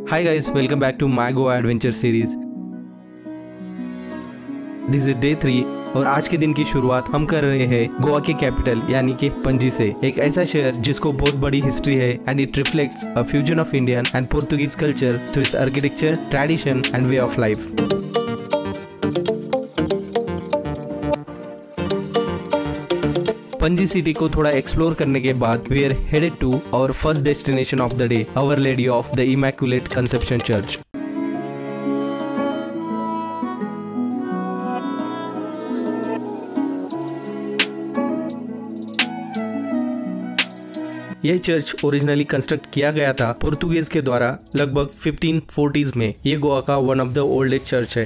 Hi guys, welcome back to my Goa Adventure series. This is day 3 और आज के दिन की शुरुआत हम कर रहे हैं गोवा के कैपिटल यानी कि पणजी से। एक ऐसा शहर जिसको बहुत बड़ी हिस्ट्री है and it reflects a fusion of Indian and Portuguese culture through its architecture, tradition and way of life. Panaji city को थोड़ा एक्सप्लोर करने के बाद we are headed to our first destination of the day, Our Lady of the Immaculate Conception church. यह church originally construct किया गया था पोर्तुगीज के द्वारा लगभग 1540s में। ये गोवा का one of the oldest church है।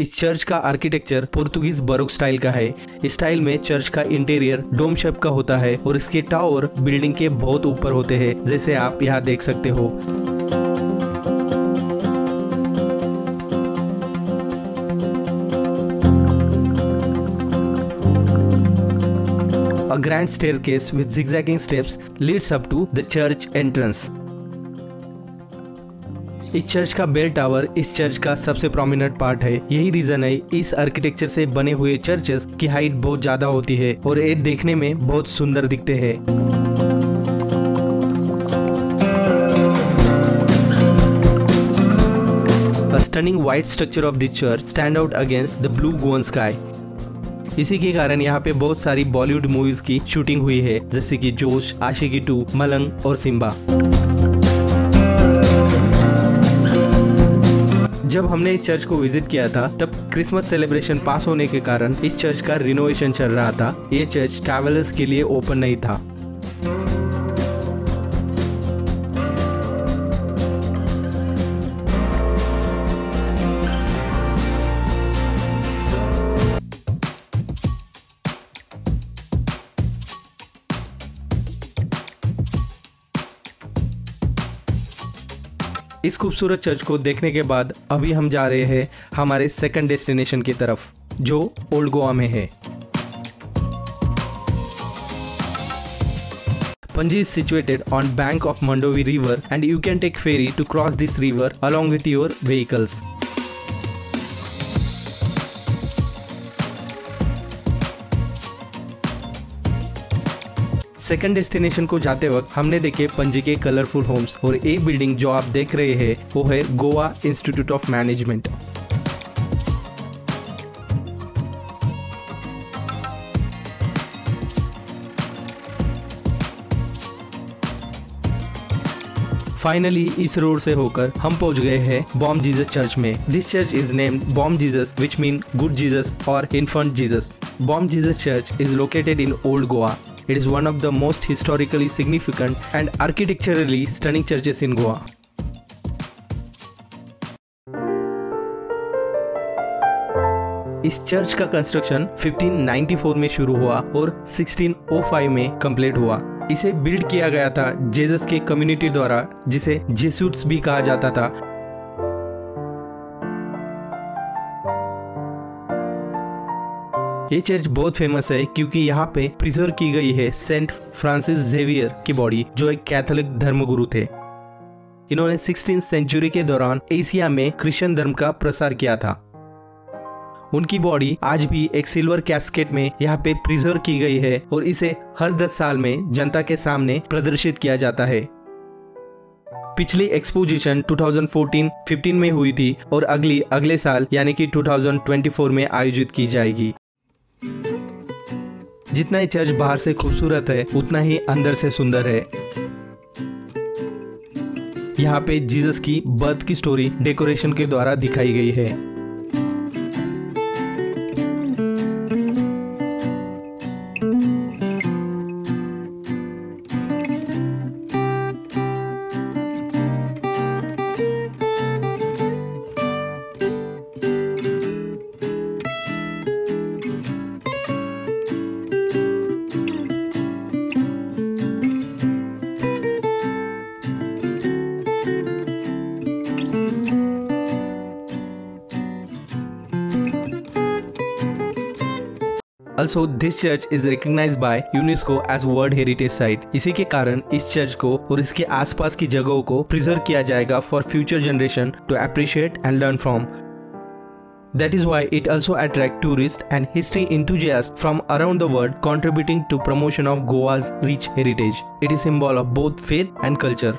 इस चर्च का आर्किटेक्चर पोर्तुगीज बरोक स्टाइल का है। इस स्टाइल में चर्च का इंटीरियर डोम शेप का होता है और इसके टावर बिल्डिंग के बहुत ऊपर होते हैं, जैसे आप यहाँ देख सकते हो। A grand staircase with zigzagging steps leads up to the church entrance. इस चर्च का बेल टावर इस चर्च का सबसे प्रोमिनेंट पार्ट है। यही रीजन है इस आर्किटेक्चर से बने हुए चर्चेस की हाइट बहुत ज्यादा होती है और ये देखने में बहुत सुंदर दिखते हैं। A stunning white structure of the church stand out against the blue Goan sky. इसी के कारण यहाँ पे बहुत सारी बॉलीवुड मूवीज की शूटिंग हुई है, जैसे कि जोश, आशिकी 2, मलंग और सिम्बा। जब हमने इस चर्च को विजिट किया था तब क्रिसमस सेलिब्रेशन पास होने के कारण इस चर्च का रिनोवेशन चल रहा था। ये चर्च ट्रैवलर्स के लिए ओपन नहीं था। इस खूबसूरत चर्च को देखने के बाद अभी हम जा रहे हैं हमारे सेकंड डेस्टिनेशन की तरफ, जो ओल्ड गोवा में है। Panji is situated on bank of Mandovi River and you can take ferry to cross this river along with your vehicles. Second destination को जाते वक्त हमने देखे पणजी के कलरफुल होम्स और एक बिल्डिंग जो आप देख रहे हैं वो है Goa institute of management. Finally इस रोड से होकर हम पहुंच गए हैं बॉम जीसस चर्च में। This church is named bom Jesus which mean good Jesus और infant Jesus. Bom Jesus church is located in old Goa. It is one of the most historically significant and architecturally stunning churches in Goa. इस church का construction 1594 में शुरू हुआ और 1605 में complete हुआ। इसे बिल्ड किया गया था जेसस के कम्युनिटी द्वारा, जिसे जेसूट्स भी कहा जाता था। ये चर्च बहुत फेमस है क्योंकि यहाँ पे प्रिजर्व की गई है सेंट फ्रांसिस जेवियर की बॉडी, जो एक कैथोलिक धर्मगुरु थे। इन्होंने 16th सेंचुरी के दौरान एशिया में क्रिश्चियन धर्म का प्रसार किया था। उनकी बॉडी आज भी एक सिल्वर कैस्केट में यहाँ पे प्रिजर्व की गई है और इसे हर 10 साल में जनता के सामने प्रदर्शित किया जाता है। पिछली एक्सपोजिशन 2014-15 में हुई थी और अगले साल यानी कि 2024 में आयोजित की जाएगी। जितना ही चर्च बाहर से खूबसूरत है उतना ही अंदर से सुंदर है। यहाँ पे जीसस की बर्थ की स्टोरी डेकोरेशन के द्वारा दिखाई गई है। Also, this church is recognized by UNESCO as World Heritage Site. इसी के कारण इस चर्च को और इसके आसपास की जगहों को प्रिजर्व किया जाएगा for future generation to appreciate and learn from. That is why it also attracts tourists and history enthusiasts from around the world, contributing to promotion of Goa's rich heritage. It is symbol of both faith and culture.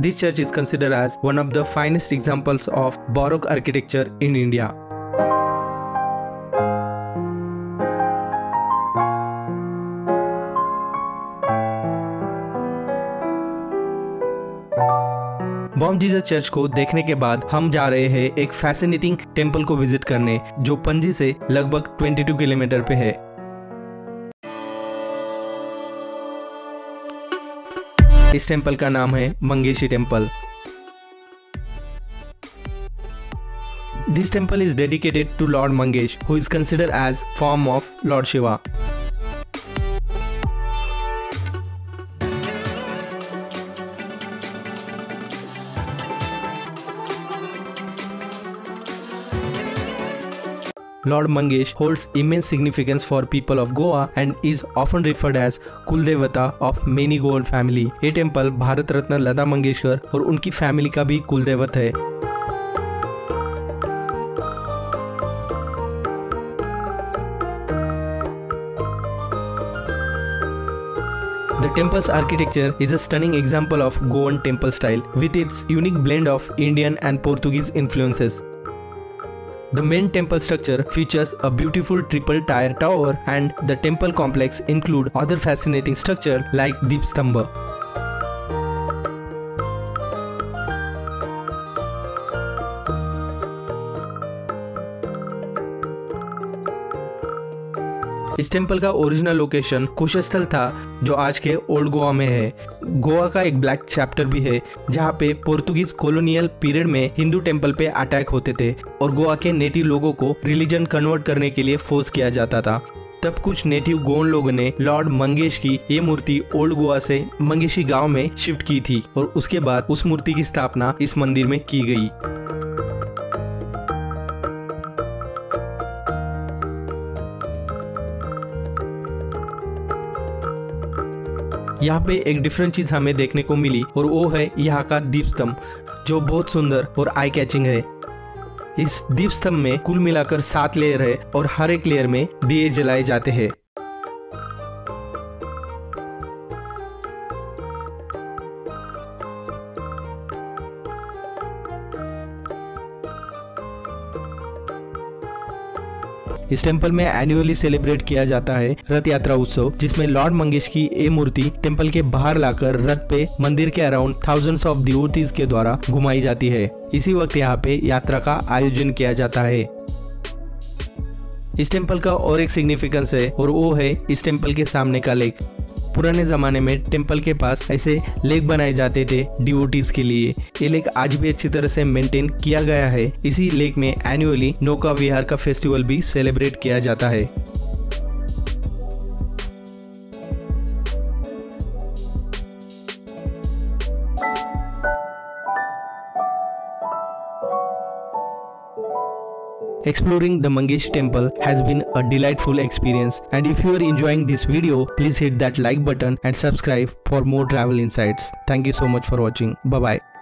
This church is considered as one of the finest examples of Baroque architecture in India. Baum Jesus church को देखने के बाद हम जा रहे हैं एक fascinating temple को विजिट करने, जो पणजी से लगभग 22 किलोमीटर पे है। इस टेम्पल का नाम है Mangeshi temple. This temple is dedicated to Lord Mangesh, who is considered as form of Lord Shiva. Lord Mangesh holds immense significance for people of Goa and is often referred as कुलदेवता of many Goan family. ये temple Bharat Ratna Lata Mangeshkar और उनकी family का भी कुलदेवत है। The temple's architecture is a stunning example of Goan temple style with its unique blend of Indian and Portuguese influences. The main temple structure features a beautiful triple-tier tower, and the temple complex include other fascinating structures like Deepstambha. इस temple का original location Kushasthal था, जो आज के old Goa में है। गोवा का एक ब्लैक चैप्टर भी है, जहाँ पे पोर्तुगीज कॉलोनियल पीरियड में हिंदू टेम्पल पे अटैक होते थे और गोवा के नेटिव लोगों को रिलीजन कन्वर्ट करने के लिए फोर्स किया जाता था। तब कुछ नेटिव गोवन लोगों ने लॉर्ड मंगेश की ये मूर्ति ओल्ड गोवा से मंगेशी गांव में शिफ्ट की थी और उसके बाद उस मूर्ति की स्थापना इस मंदिर में की गई। यहाँ पे एक डिफरेंट चीज हमें देखने को मिली और वो है यहाँ का दीपस्तंभ, जो बहुत सुंदर और आई कैचिंग है। इस दीपस्तंभ में कुल मिलाकर 7 लेयर है और हर एक लेयर में दिए जलाए जाते हैं। इस टेम्पल में एनुअली सेलिब्रेट किया जाता है रथ यात्रा उत्सव, जिसमें लॉर्ड मंगेश की ये मूर्ति टेम्पल के बाहर लाकर रथ पे मंदिर के अराउंड थाउजेंड्स ऑफ डिवोटीज के द्वारा घुमाई जाती है। इसी वक्त यहाँ पे यात्रा का आयोजन किया जाता है। इस टेम्पल का और एक सिग्निफिकेंस है और वो है इस टेम्पल के सामने का लेक। पुराने जमाने में टेम्पल के पास ऐसे लेक बनाए जाते थे डिवोटीज के लिए। ये लेक आज भी अच्छी तरह से मेंटेन किया गया है। इसी लेक में एनुअली नौका विहार का फेस्टिवल भी सेलिब्रेट किया जाता है। Exploring the Mangesh temple has been a delightful experience, and if you are enjoying this video, please hit that like button and subscribe for more travel insights. Thank you so much for watching. Bye bye.